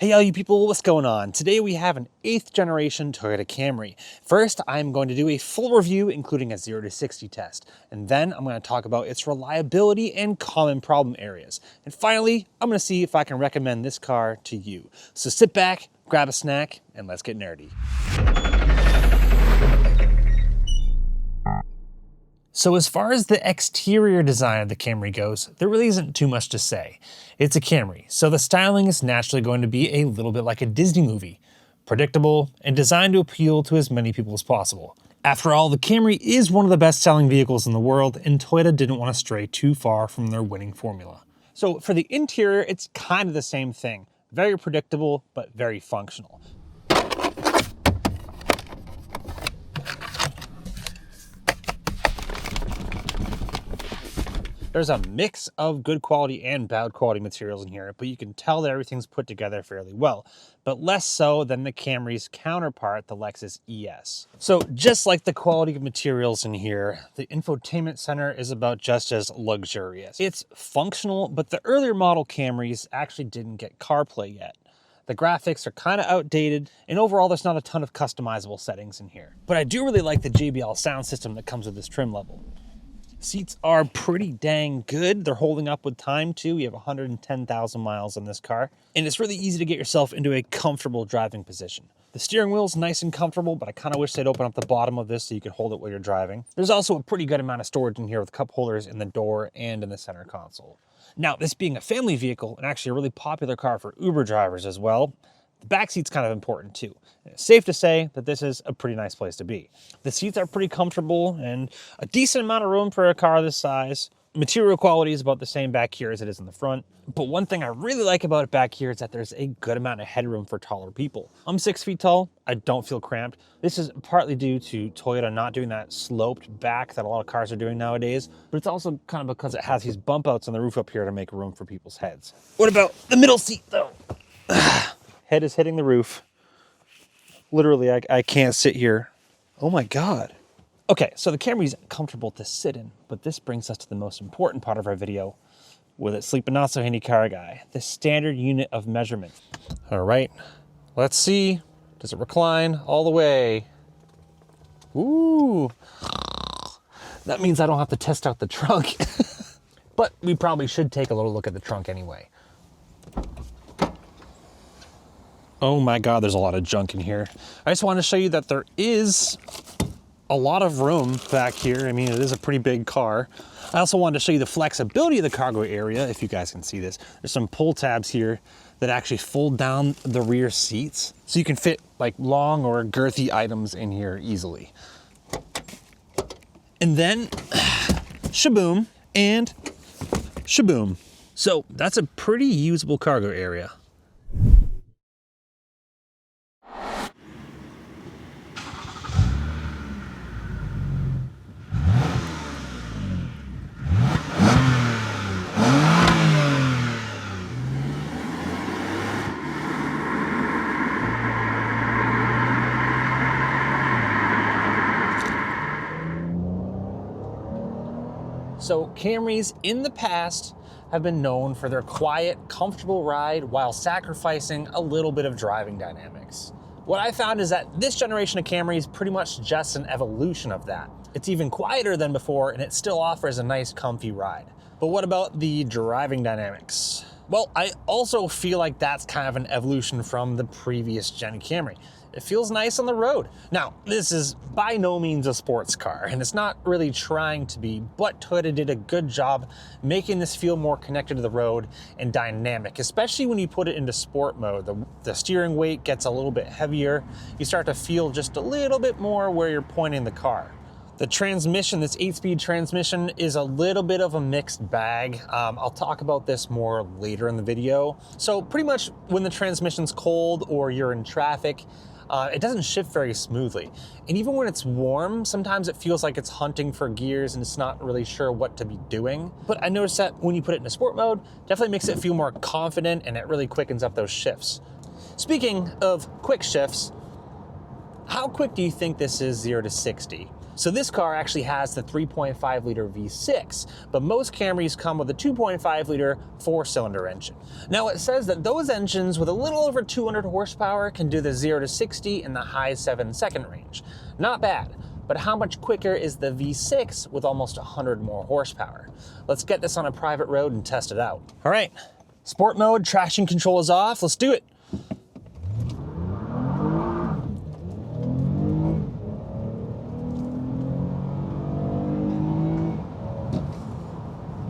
Hey all you people, what's going on? Today we have an 8th generation Toyota Camry. First, I'm going to do a full review including a 0 to 60 test. And then I'm going to talk about its reliability and common problem areas. And finally, I'm going to see if I can recommend this car to you. So sit back, grab a snack, and let's get nerdy. So as far as the exterior design of the Camry goes, there really isn't too much to say. It's a Camry, so the styling is naturally going to be a little bit like a Disney movie. Predictable and designed to appeal to as many people as possible. After all, the Camry is one of the best-selling vehicles in the world, and Toyota didn't want to stray too far from their winning formula. So for the interior, it's kind of the same thing. Very predictable, but very functional. There's a mix of good quality and bad quality materials in here, but you can tell that everything's put together fairly well, but less so than the Camry's counterpart, the Lexus ES. So just like the quality of materials in here, the infotainment center is about just as luxurious. It's functional, but the earlier model Camrys actually didn't get CarPlay yet. The graphics are kind of outdated, and overall there's not a ton of customizable settings in here. But I do really like the JBL sound system that comes with this trim level. Seats are pretty dang good. They're holding up with time too. We have 110,000 miles on this car, and it's really easy to get yourself into a comfortable driving position. The steering wheel's nice and comfortable, but I kind of wish they'd open up the bottom of this so you could hold it while you're driving. There's also a pretty good amount of storage in here with cup holders in the door and in the center console. Now, this being a family vehicle and actually a really popular car for Uber drivers as well, the back seat's kind of important too. It's safe to say that this is a pretty nice place to be. The seats are pretty comfortable and a decent amount of room for a car this size. Material quality is about the same back here as it is in the front. But one thing I really like about it back here is that there's a good amount of headroom for taller people. I'm 6 feet tall. I don't feel cramped. This is partly due to Toyota not doing that sloped back that a lot of cars are doing nowadays, but it's also kind of because it has these bump outs on the roof up here to make room for people's heads. What about the middle seat though? Head is hitting the roof. Literally, I can't sit here. Oh my God. Okay, so the Camry's comfortable to sit in, but this brings us to the most important part of our video. Will it sleep a not so handy car guy? The standard unit of measurement. All right, let's see. Does it recline all the way? Ooh. That means I don't have to test out the trunk. But we probably should take a little look at the trunk anyway. Oh my God, there's a lot of junk in here. I just want to show you that there is a lot of room back here. I mean, it is a pretty big car. I also wanted to show you the flexibility of the cargo area, if you guys can see this. There's some pull tabs here that actually fold down the rear seats, so you can fit like long or girthy items in here easily. And then, shaboom and shaboom. So that's a pretty usable cargo area. So Camrys in the past have been known for their quiet, comfortable ride while sacrificing a little bit of driving dynamics. What I found is that this generation of Camry is pretty much just an evolution of that. It's even quieter than before and it still offers a nice comfy ride. But what about the driving dynamics? Well, I also feel like that's kind of an evolution from the previous Gen Camry. It feels nice on the road. Now, this is by no means a sports car, and it's not really trying to be, but Toyota did a good job making this feel more connected to the road and dynamic, especially when you put it into sport mode. The steering weight gets a little bit heavier. You start to feel just a little bit more where you're pointing the car. The transmission, this 8-speed transmission, is a little bit of a mixed bag. I'll talk about this more later in the video. So pretty much when the transmission's cold or you're in traffic, it doesn't shift very smoothly. And even when it's warm, sometimes it feels like it's hunting for gears and it's not really sure what to be doing. But I noticed that when you put it into sport mode, definitely makes it feel more confident and it really quickens up those shifts. Speaking of quick shifts, how quick do you think this is 0 to 60? So this car actually has the 3.5 liter V6, but most Camrys come with a 2.5 liter 4-cylinder engine. Now it says that those engines with a little over 200 horsepower can do the 0 to 60 in the high 7-second range. Not bad. But how much quicker is the V6 with almost 100 more horsepower? Let's get this on a private road and test it out. All right, sport mode, traction control is off. Let's do it.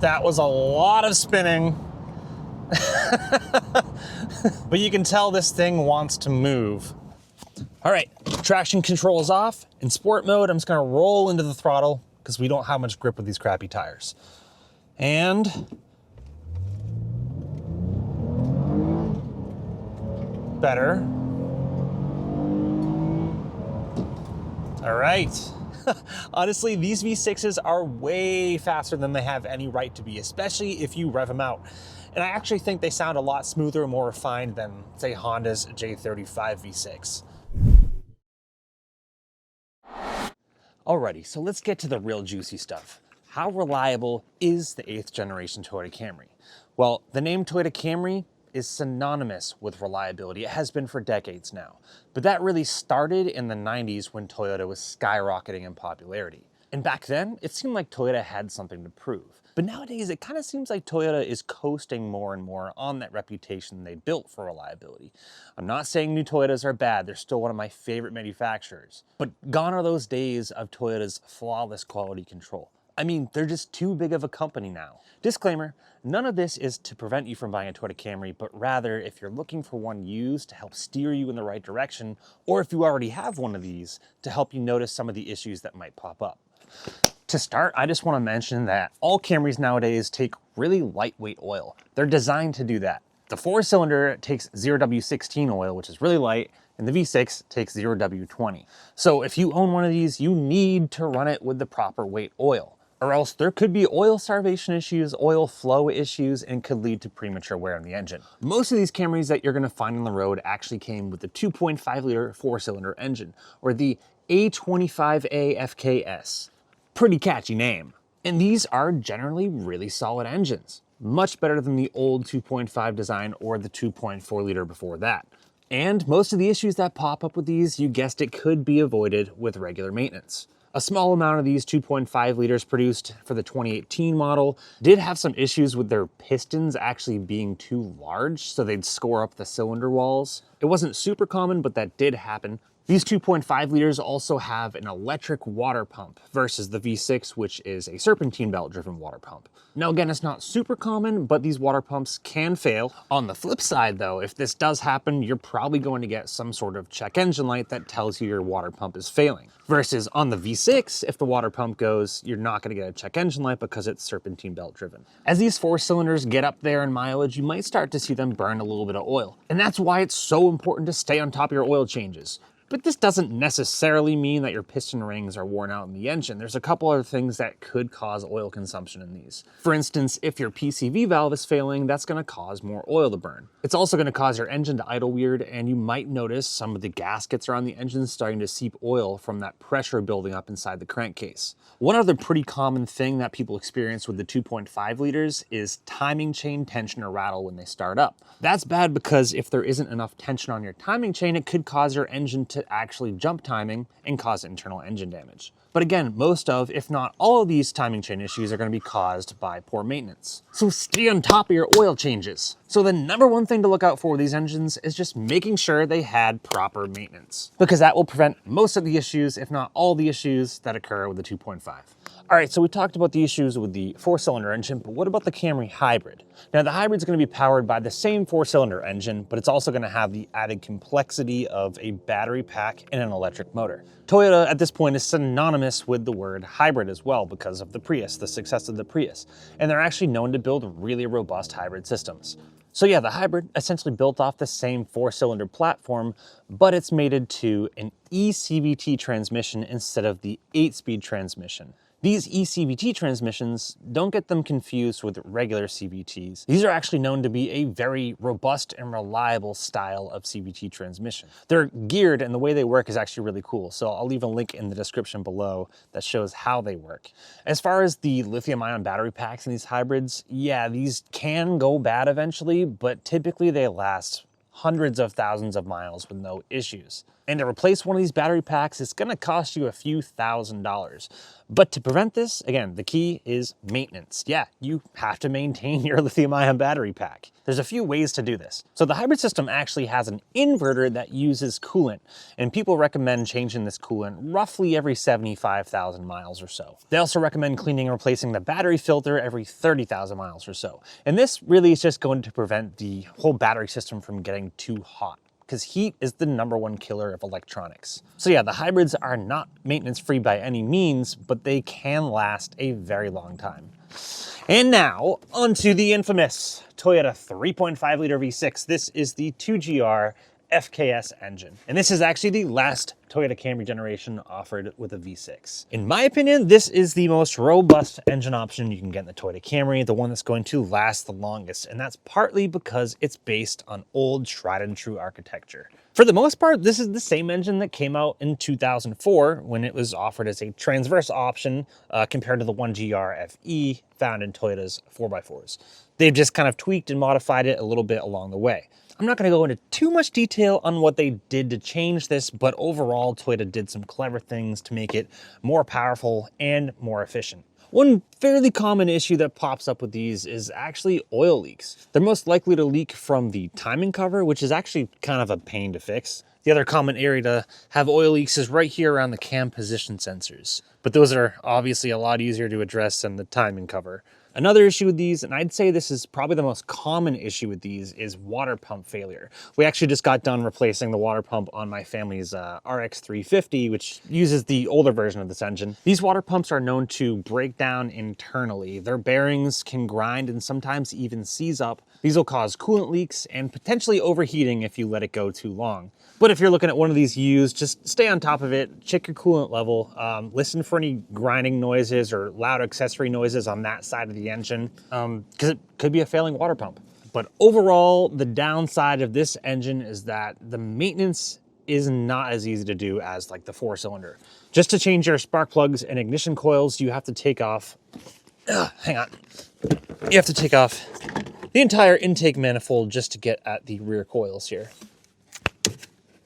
That was a lot of spinning. But you can tell this thing wants to move. All right, traction control is off. In sport mode, I'm just gonna roll into the throttle because we don't have much grip with these crappy tires. And better. All right. Honestly, these V6s are way faster than they have any right to be, especially if you rev them out. And I actually think they sound a lot smoother and more refined than, say, Honda's J35 V6. Alrighty, so let's get to the real juicy stuff. How reliable is the 8th generation Toyota Camry? Well, the name Toyota Camry is synonymous with reliability. It has been for decades now. But that really started in the 90s when Toyota was skyrocketing in popularity. And back then, it seemed like Toyota had something to prove. But nowadays, it kind of seems like Toyota is coasting more and more on that reputation they built for reliability. I'm not saying new Toyotas are bad, they're still one of my favorite manufacturers. But gone are those days of Toyota's flawless quality control. I mean, they're just too big of a company now. Disclaimer, none of this is to prevent you from buying a Toyota Camry, but rather if you're looking for one used to help steer you in the right direction, or if you already have one of these, to help you notice some of the issues that might pop up. To start, I just want to mention that all Camrys nowadays take really lightweight oil. They're designed to do that. The 4-cylinder takes 0W16 oil, which is really light, and the V6 takes 0W20. So if you own one of these, you need to run it with the proper weight oil, or else there could be oil starvation issues, oil flow issues, and could lead to premature wear on the engine. Most of these Camrys that you're going to find on the road actually came with the 2.5 liter 4-cylinder engine, or the A25A FKS. Pretty catchy name. And these are generally really solid engines, much better than the old 2.5 design or the 2.4 liter before that. And most of the issues that pop up with these, you guessed it, could be avoided with regular maintenance. A small amount of these 2.5 liters produced for the 2018 model did have some issues with their pistons actually being too large, so they'd score up the cylinder walls. It wasn't super common, but that did happen. These 2.5 liters also have an electric water pump versus the V6, which is a serpentine belt driven water pump. Now again, it's not super common, but these water pumps can fail. On the flip side though, if this does happen, you're probably going to get some sort of check engine light that tells you your water pump is failing. Versus on the V6, if the water pump goes, you're not going to get a check engine light because it's serpentine belt driven. As these 4-cylinders get up there in mileage, you might start to see them burn a little bit of oil. And that's why it's so important to stay on top of your oil changes. But this doesn't necessarily mean that your piston rings are worn out in the engine. There's a couple other things that could cause oil consumption in these. For instance, if your PCV valve is failing, that's going to cause more oil to burn. It's also going to cause your engine to idle weird, and you might notice some of the gaskets around the engine starting to seep oil from that pressure building up inside the crankcase. One other pretty common thing that people experience with the 2.5 liters is timing chain tension or rattle when they start up. That's bad because if there isn't enough tension on your timing chain, it could cause your engine to actually jump timing and cause internal engine damage. But again, most of, if not all of these timing chain issues are going to be caused by poor maintenance. So stay on top of your oil changes. So the number one thing to look out for with these engines is just making sure they had proper maintenance, because that will prevent most of the issues, if not all the issues, that occur with the 2.5. All right, so we talked about the issues with the 4-cylinder engine, but what about the Camry Hybrid? Now, the Hybrid is going to be powered by the same 4-cylinder engine, but it's also going to have the added complexity of a battery pack and an electric motor. Toyota, at this point, is synonymous with the word hybrid as well because of the Prius, the success of the Prius, and they're actually known to build really robust hybrid systems. So yeah, the Hybrid essentially built off the same 4-cylinder platform, but it's mated to an eCVT transmission instead of the 8-speed transmission. These eCVT transmissions, don't get them confused with regular CVTs. These are actually known to be a very robust and reliable style of CVT transmission. They're geared, and the way they work is actually really cool. So I'll leave a link in the description below that shows how they work. As far as the lithium-ion battery packs in these hybrids, yeah, these can go bad eventually, but typically they last hundreds of thousands of miles with no issues. And to replace one of these battery packs, it's gonna cost you a few $1,000s. But to prevent this, again, the key is maintenance. Yeah, you have to maintain your lithium-ion battery pack. There's a few ways to do this. So the hybrid system actually has an inverter that uses coolant, and people recommend changing this coolant roughly every 75,000 miles or so. They also recommend cleaning and replacing the battery filter every 30,000 miles or so. And this really is just going to prevent the whole battery system from getting too hot, because heat is the #1 killer of electronics. So yeah, the hybrids are not maintenance free by any means, but they can last a very long time. And now, onto the infamous Toyota 3.5 liter V6. This is the 2GR FKS engine. And this is actually the last Toyota Camry generation offered with a V6. In my opinion, this is the most robust engine option you can get in the Toyota Camry, the one that's going to last the longest. And that's partly because it's based on old tried and true architecture. For the most part, this is the same engine that came out in 2004 when it was offered as a transverse option compared to the 1GR FE found in Toyota's 4x4s. They've just kind of tweaked and modified it a little bit along the way. I'm not going to go into too much detail on what they did to change this, but overall, Toyota did some clever things to make it more powerful and more efficient. One fairly common issue that pops up with these is actually oil leaks. They're most likely to leak from the timing cover, which is actually kind of a pain to fix. The other common area to have oil leaks is right here around the cam position sensors, but those are obviously a lot easier to address than the timing cover. Another issue with these, and I'd say this is probably the most common issue with these, is water pump failure. We actually just got done replacing the water pump on my family's RX 350, which uses the older version of this engine. These water pumps are known to break down internally. Their bearings can grind and sometimes even seize up. These will cause coolant leaks and potentially overheating if you let it go too long. But if you're looking at one of these used, just stay on top of it, check your coolant level, listen for any grinding noises or loud accessory noises on that side of the engine, because it could be a failing water pump. But overall, the downside of this engine is that the maintenance is not as easy to do as like the 4-cylinder. Just to change your spark plugs and ignition coils, you have to take off, hang on, you have to take off the entire intake manifold just to get at the rear coils here.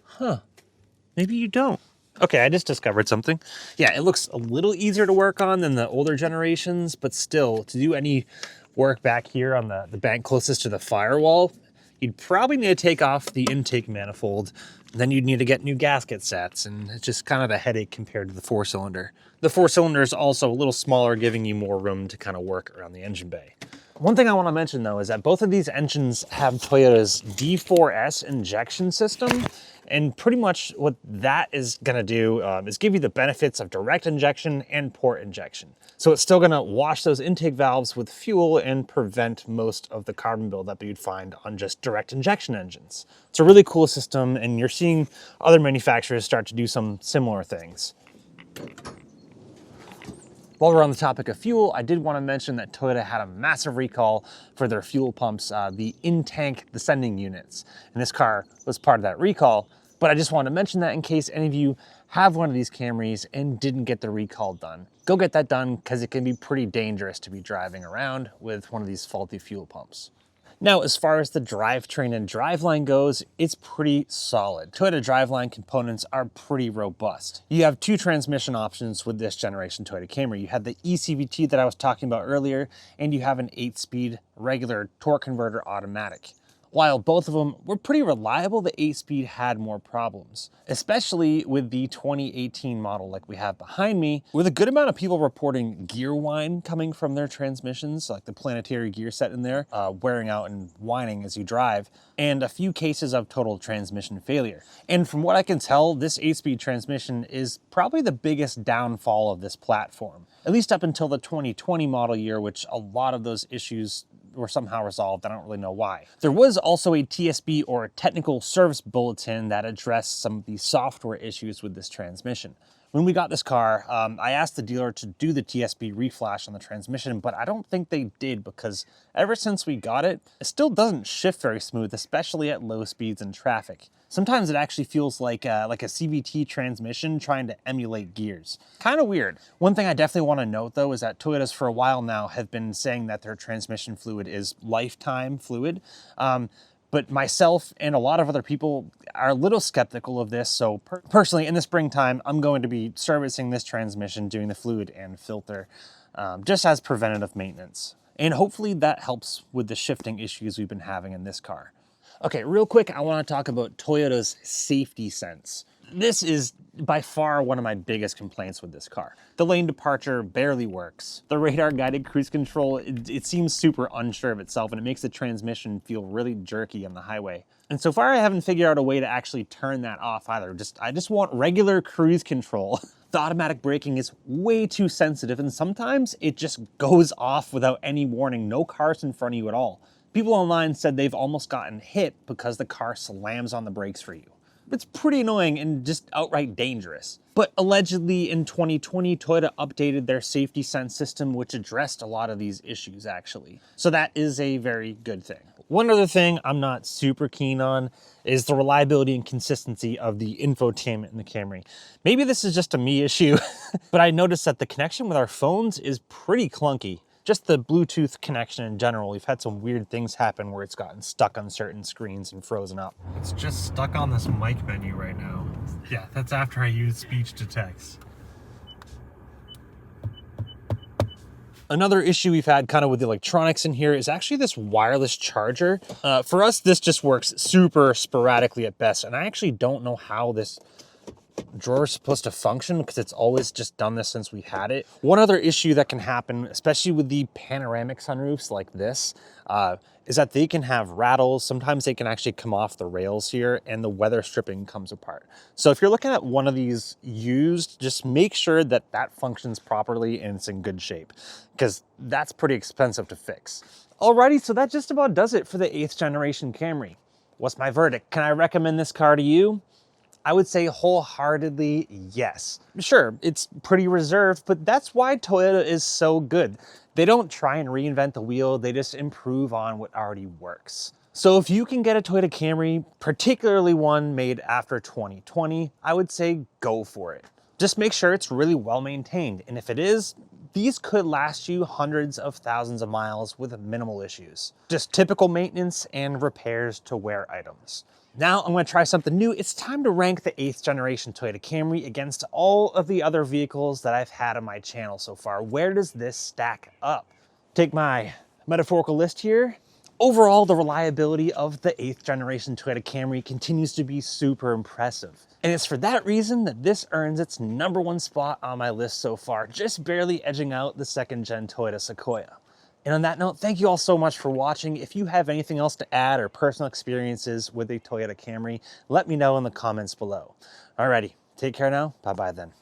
Huh, maybe you don't. Okay, I just discovered something. Yeah, it looks a little easier to work on than the older generations, but still, to do any work back here on the bank closest to the firewall, you'd probably need to take off the intake manifold. Then you'd need to get new gasket sets, and it's just kind of a headache compared to the 4-cylinder. The 4-cylinder is also a little smaller, giving you more room to kind of work around the engine bay. One thing I want to mention though is that both of these engines have Toyota's D4S injection system, and pretty much what that is going to do is give you the benefits of direct injection and port injection. So it's still going to wash those intake valves with fuel and prevent most of the carbon buildup that you'd find on just direct injection engines. It's a really cool system, and you're seeing other manufacturers start to do some similar things. While we're on the topic of fuel, I did want to mention that Toyota had a massive recall for their fuel pumps, the in-tank descending units. And this car was part of that recall, but I just wanted to mention that in case any of you have one of these Camrys and didn't get the recall done. Go get that done, because it can be pretty dangerous to be driving around with one of these faulty fuel pumps. Now, as far as the drivetrain and driveline goes, it's pretty solid. Toyota driveline components are pretty robust. You have 2 transmission options with this generation Toyota Camry. You have the eCVT that I was talking about earlier, and you have an 8-speed regular torque converter automatic. While both of them were pretty reliable, the 8-speed had more problems, especially with the 2018 model like we have behind me, with a good amount of people reporting gear whine coming from their transmissions, like the planetary gear set in there, wearing out and whining as you drive, and a few cases of total transmission failure. And from what I can tell, this 8-speed transmission is probably the biggest downfall of this platform, at least up until the 2020 model year, which a lot of those issues were somehow resolved. I don't really know why. There was also a TSB, or technical service bulletin, that addressed some of the software issues with this transmission. When we got this car, I asked the dealer to do the TSB reflash on the transmission, but I don't think they did because ever since we got it, it still doesn't shift very smooth, especially at low speeds in traffic. Sometimes it actually feels like a CVT transmission trying to emulate gears. Kind of weird. One thing I definitely want to note though is that Toyotas for a while now have been saying that their transmission fluid is lifetime fluid. But myself and a lot of other people are a little skeptical of this. So personally, in the springtime, I'm going to be servicing this transmission, doing the fluid and filter, just as preventative maintenance. And hopefully that helps with the shifting issues we've been having in this car. Okay, real quick, I want to talk about Toyota's safety sense. This is by far one of my biggest complaints with this car. The lane departure barely works. The radar guided cruise control, it seems super unsure of itself, and it makes the transmission feel really jerky on the highway. And so far I haven't figured out a way to actually turn that off either. I just want regular cruise control. The automatic braking is way too sensitive, and sometimes it just goes off without any warning, no cars in front of you at all. People online said they've almost gotten hit because the car slams on the brakes for you. It's pretty annoying and just outright dangerous. But allegedly in 2020, Toyota updated their safety sense system, which addressed a lot of these issues actually. So that is a very good thing. One other thing I'm not super keen on is the reliability and consistency of the infotainment in the Camry. Maybe this is just a me issue, but I noticed that the connection with our phones is pretty clunky. Just the Bluetooth connection in general, we've had some weird things happen where it's gotten stuck on certain screens and frozen up. It's just stuck on this mic menu right now. Yeah, that's after I use speech to text. Another issue we've had kind of with the electronics in here is actually this wireless charger. For us, this just works super sporadically at best, and I actually don't know how this drawer is supposed to function because it's always just done this since we had it. One other issue that can happen, especially with the panoramic sunroofs like this, is that they can have rattles. Sometimes they can actually come off the rails here and the weather stripping comes apart. So if you're looking at one of these used, just make sure that that functions properly and it's in good shape because that's pretty expensive to fix. Alrighty, so that just about does it for the 8th generation Camry. What's my verdict? Can I recommend this car to you? I would say wholeheartedly yes. Sure, it's pretty reserved, but that's why Toyota is so good. They don't try and reinvent the wheel, they just improve on what already works. So if you can get a Toyota Camry, particularly one made after 2020, I would say go for it. Just make sure it's really well maintained, and if it is, these could last you hundreds of thousands of miles with minimal issues. Just typical maintenance and repairs to wear items. Now I'm going to try something new. It's time to rank the 8th generation Toyota Camry against all of the other vehicles that I've had on my channel so far. Where does this stack up? Take my metaphorical list here. Overall, the reliability of the 8th generation Toyota Camry continues to be super impressive. And it's for that reason that this earns its #1 spot on my list so far, just barely edging out the 2nd gen Toyota Sequoia. And on that note, thank you all so much for watching. If you have anything else to add or personal experiences with a Toyota Camry, let me know in the comments below. Alrighty, take care now. Bye-bye then.